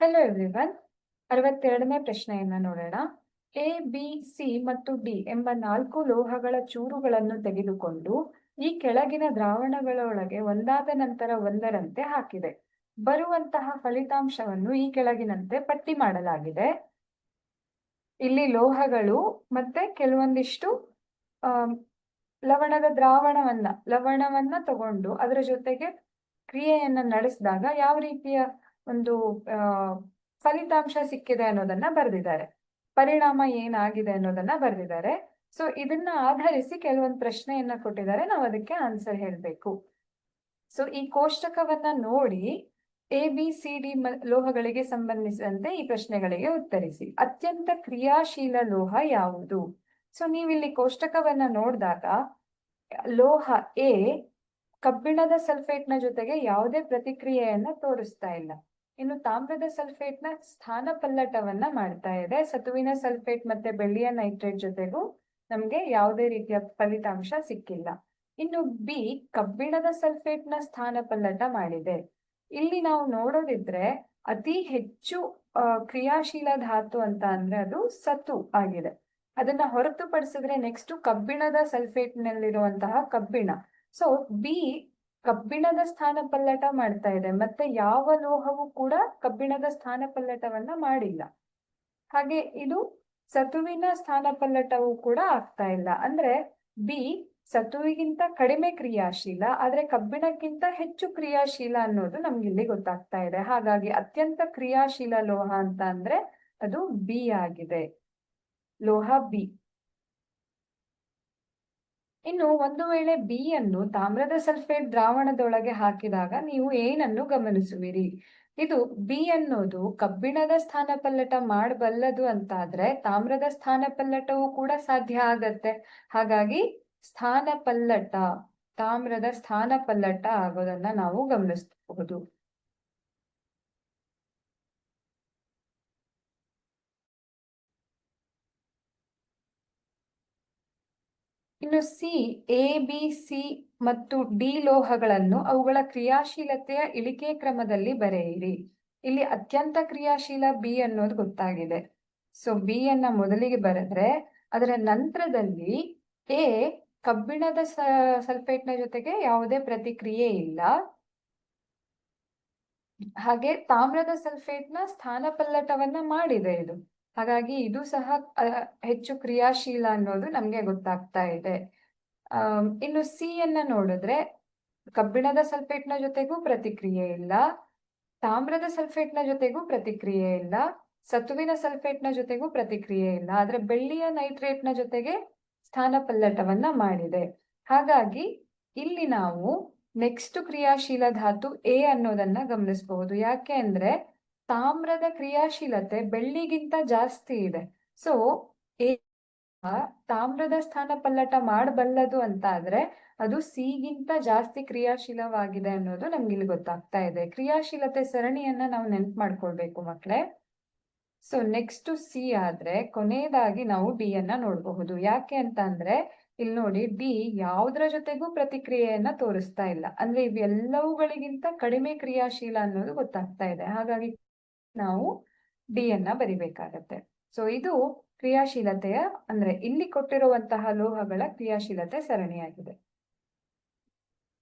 Hello everyone. 62ನೇ ಪ್ರಶ್ನೆಯನ್ನ ನೋಡೋಣ. A, B, C ಮತ್ತು ಡಿ ಎಂಬ 4 ಲೋಹಗಳ ಚೂರುಗಳನ್ನು ತೆಗೆದುಕೊಂಡು ಈ ಕೆಳಗಿನ ದ್ರಾವಣಗಳೊಳಗೆ ಒಂದಾದ ನಂತರ ಒಂದರಂತೆ ಹಾಕಿದೆ. ಬರುವಂತಹ ಫಲಿತಾಂಶವನ್ನು ಈ ಕೆಳಗಿನಂತೆ ಪಟ್ಟಿ ಮಾಡಲಾಗಿದೆ. ಇಲ್ಲಿ ಲೋಹಗಳು ಮತ್ತೆ ಕೆಲವೊಂದಿಷ್ಟು ಲವಣವನ್ನ ತಗೊಂಡು ಅದರ ಜೊತೆಗೆ ಕ್ರಿಯೆಯನ್ನ ನಡೆಸಿದಾಗ ಯಾವ ರೀತಿಯ ಒಂದು ಫಲಿತಾಂಶ ಸಿಕ್ಕಿದೆ ಅನ್ನೋದನ್ನ ಬರೆದಿದ್ದಾರೆ. ಪರಿಣಾಮ ಏನಾಗಿದೆ ಅನ್ನೋದನ್ನ ಬರೆದಿದ್ದಾರೆ. ಸೊ ಇದನ್ನ ಆಧರಿಸಿ ಕೆಲವೊಂದು ಪ್ರಶ್ನೆಯನ್ನ ಕೊಟ್ಟಿದ್ದಾರೆ, ನಾವು ಅದಕ್ಕೆ ಆನ್ಸರ್ ಹೇಳಬೇಕು. ಸೊ ಈ ಕೋಷ್ಟಕವನ್ನ ನೋಡಿ ಎ, ಬಿ, ಸಿ, ಡಿ ಲೋಹಗಳಿಗೆ ಸಂಬಂಧಿಸಿದಂತೆ ಈ ಪ್ರಶ್ನೆಗಳಿಗೆ ಉತ್ತರಿಸಿ. ಅತ್ಯಂತ ಕ್ರಿಯಾಶೀಲ ಲೋಹ ಯಾವುದು? ಸೊ ನೀವಿಲ್ಲಿ ಕೋಷ್ಟಕವನ್ನ ನೋಡಿದಾಗ ಲೋಹ ಎ ಕಬ್ಬಿಣದ ಸಲ್ಫೇಟ್ನ ಜೊತೆಗೆ ಯಾವುದೇ ಪ್ರತಿಕ್ರಿಯೆಯನ್ನ ತೋರಿಸ್ತಾ ಇಲ್ಲ. ಇನ್ನು ತಾಮ್ರದ ಸಲ್ಫೇಟ್ನ ಸ್ಥಾನಪಲ್ಲಟವನ್ನ ಮಾಡ್ತಾ ಇದೆ. ಸತುವಿನ ಸಲ್ಫೇಟ್ ಮತ್ತೆ ಬೆಳ್ಳಿಯ ನೈಟ್ರೇಟ್ ಜೊತೆಗೂ ನಮ್ಗೆ ಯಾವುದೇ ರೀತಿಯ ಫಲಿತಾಂಶ ಸಿಕ್ಕಿಲ್ಲ. ಇನ್ನು ಬಿ ಕಬ್ಬಿಣದ ಸಲ್ಫೇಟ್ನ ಸ್ಥಾನಪಲ್ಲಟ ಮಾಡಿದೆ. ಇಲ್ಲಿ ನಾವು ನೋಡೋದಿದ್ರೆ ಅತಿ ಹೆಚ್ಚು ಕ್ರಿಯಾಶೀಲ ಧಾತು ಅಂತ ಅಂದ್ರೆ ಅದು ಸತು ಆಗಿದೆ. ಅದನ್ನ ಹೊರತುಪಡಿಸಿದ್ರೆ ನೆಕ್ಸ್ಟ್ ಕಬ್ಬಿಣದ ಸಲ್ಫೇಟ್ ನಲ್ಲಿರುವಂತಹ ಕಬ್ಬಿಣ. ಸೊ ಬಿ ಕಬ್ಬಿಣದ ಸ್ಥಾನಪಲ್ಲಟ ಮಾಡ್ತಾ ಇದೆ, ಮತ್ತೆ ಯಾವ ಲೋಹವು ಕೂಡ ಕಬ್ಬಿಣದ ಸ್ಥಾನಪಲ್ಲಟವನ್ನ ಮಾಡಿಲ್ಲ. ಹಾಗೆ ಇದು ಸತುವಿನ ಸ್ಥಾನಪಲ್ಲಟವು ಕೂಡ ಆಗ್ತಾ ಇಲ್ಲ. ಅಂದ್ರೆ ಬಿ ಸತುವಿಗಿಂತ ಕಡಿಮೆ ಕ್ರಿಯಾಶೀಲ, ಆದ್ರೆ ಕಬ್ಬಿಣಕ್ಕಿಂತ ಹೆಚ್ಚು ಕ್ರಿಯಾಶೀಲ ಅನ್ನೋದು ನಮ್ಗೆ ಇಲ್ಲಿ ಗೊತ್ತಾಗ್ತಾ ಇದೆ. ಹಾಗಾಗಿ ಅತ್ಯಂತ ಕ್ರಿಯಾಶೀಲ ಲೋಹ ಅಂತ ಅಂದ್ರೆ ಅದು ಬಿ ಆಗಿದೆ, ಲೋಹ ಬಿ. ಇನ್ನು ಒಂದು ವೇಳೆ ಬಿ ಅನ್ನು ತಾಮ್ರದ ಸಲ್ಫೇಟ್ ದ್ರಾವಣದೊಳಗೆ ಹಾಕಿದಾಗ ನೀವು ಏನನ್ನು ಗಮನಿಸುವಿರಿ? ಇದು ಬಿ ಅನ್ನೋದು ಕಬ್ಬಿಣದ ಸ್ಥಾನಪಲ್ಲಟ ಮಾಡಬಲ್ಲದು ಅಂತಾದ್ರೆ ತಾಮ್ರದ ಸ್ಥಾನಪಲ್ಲಟವೂ ಕೂಡ ಸಾಧ್ಯ ಆಗತ್ತೆ. ಹಾಗಾಗಿ ಸ್ಥಾನಪಲ್ಲಟ, ತಾಮ್ರದ ಸ್ಥಾನಪಲ್ಲಟ ಆಗೋದನ್ನ ನಾವು ಗಮನಿಸಬಹುದು. ಇನ್ನು ಸಿ, ಎ, ಬಿ, ಸಿ ಮತ್ತು ಡಿ ಲೋಹಗಳನ್ನು ಅವುಗಳ ಕ್ರಿಯಾಶೀಲತೆಯ ಇಳಿಕೆ ಕ್ರಮದಲ್ಲಿ ಬರೆಯಿರಿ. ಇಲ್ಲಿ ಅತ್ಯಂತ ಕ್ರಿಯಾಶೀಲ ಬಿ ಅನ್ನೋದು ಗೊತ್ತಾಗಿದೆ. ಸೊ ಬಿ ಅನ್ನ ಮೊದಲಿಗೆ ಬರೆದ್ರೆ ಅದರ ನಂತರದಲ್ಲಿ ಎ ಕಬ್ಬಿಣದ ಸಲ್ಫೇಟ್ನ ಜೊತೆಗೆ ಯಾವುದೇ ಪ್ರತಿಕ್ರಿಯೆ ಇಲ್ಲ. ಹಾಗೆ ತಾಮ್ರದ ಸಲ್ಫೇಟ್ನ ಸ್ಥಾನಪಲ್ಲಟವನ್ನ ಮಾಡಿದೆ ಇದು. ಹಾಗಾಗಿ ಇದು ಸಹ ಹೆಚ್ಚು ಕ್ರಿಯಾಶೀಲ ಅನ್ನೋದು ನಮ್ಗೆ ಗೊತ್ತಾಗ್ತಾ ಇದೆ. ಇನ್ನು ಸಿ ಅನ್ನ ನೋಡಿದ್ರೆ ಕಬ್ಬಿಣದ ಸಲ್ಫೇಟ್ನ ಜೊತೆಗೂ ಪ್ರತಿಕ್ರಿಯೆ ಇಲ್ಲ, ತಾಮ್ರದ ಸಲ್ಫೇಟ್ನ ಜೊತೆಗೂ ಪ್ರತಿಕ್ರಿಯೆ ಇಲ್ಲ, ಸತುವಿನ ಸಲ್ಫೇಟ್ನ ಜೊತೆಗೂ ಪ್ರತಿಕ್ರಿಯೆ ಇಲ್ಲ, ಆದ್ರೆ ಬೆಳ್ಳಿಯ ನೈಟ್ರೇಟ್ನ ಜೊತೆಗೆ ಸ್ಥಾನಪಲ್ಲಟವನ್ನ ಮಾಡಿದೆ. ಹಾಗಾಗಿ ಇಲ್ಲಿ ನಾವು ನೆಕ್ಸ್ಟ್ ಕ್ರಿಯಾಶೀಲ ಧಾತು ಎ ಅನ್ನೋದನ್ನ ಗಮನಿಸಬಹುದು. ಯಾಕೆ ಅಂದ್ರೆ ತಾಮ್ರದ ಕ್ರಿಯಾಶೀಲತೆ ಬೆಳ್ಳಿಗಿಂತ ಜಾಸ್ತಿ ಇದೆ. ಸೊ ಎ ತಾಮ್ರದ ಸ್ಥಾನಪಲ್ಲಟ ಮಾಡಬಲ್ಲದು ಅಂತ ಆದ್ರೆ ಅದು ಸಿಗಿಂತ ಜಾಸ್ತಿ ಕ್ರಿಯಾಶೀಲವಾಗಿದೆ ಅನ್ನೋದು ನಮ್ಗೆ ಇಲ್ಲಿ ಗೊತ್ತಾಗ್ತಾ ಇದೆ. ಕ್ರಿಯಾಶೀಲತೆ ಸರಣಿಯನ್ನ ನಾವು ನೆನ್ಪು ಮಾಡ್ಕೊಳ್ಬೇಕು ಮಕ್ಕಳೇ. ಸೊ ನೆಕ್ಸ್ಟ್ ಸಿ ಆದ್ರೆ ಕೊನೆಯದಾಗಿ ನಾವು ಡಿ ಅನ್ನ ನೋಡಬಹುದು. ಯಾಕೆ ಅಂತ ಅಂದ್ರೆ ಇಲ್ಲಿ ನೋಡಿ ಡಿ ಯಾವುದರ ಜೊತೆಗೂ ಪ್ರತಿಕ್ರಿಯೆಯನ್ನ ತೋರಿಸ್ತಾ ಇಲ್ಲ. ಅಂದ್ರೆ ಇವೆಲ್ಲವುಗಳಿಗಿಂತ ಕಡಿಮೆ ಕ್ರಿಯಾಶೀಲ ಅನ್ನೋದು ಗೊತ್ತಾಗ್ತಾ ಇದೆ. ಹಾಗಾಗಿ ನಾವು ಡಿ ಅನ್ನ ಬರಿಬೇಕಾಗತ್ತೆ. ಸೊ ಇದು ಕ್ರಿಯಾಶೀಲತೆಯ ಅಂದ್ರೆ ಇಲ್ಲಿ ಕೊಟ್ಟಿರುವಂತಹ ಲೋಹಗಳ ಕ್ರಿಯಾಶೀಲತೆ ಸರಣಿಯಾಗಿದೆ.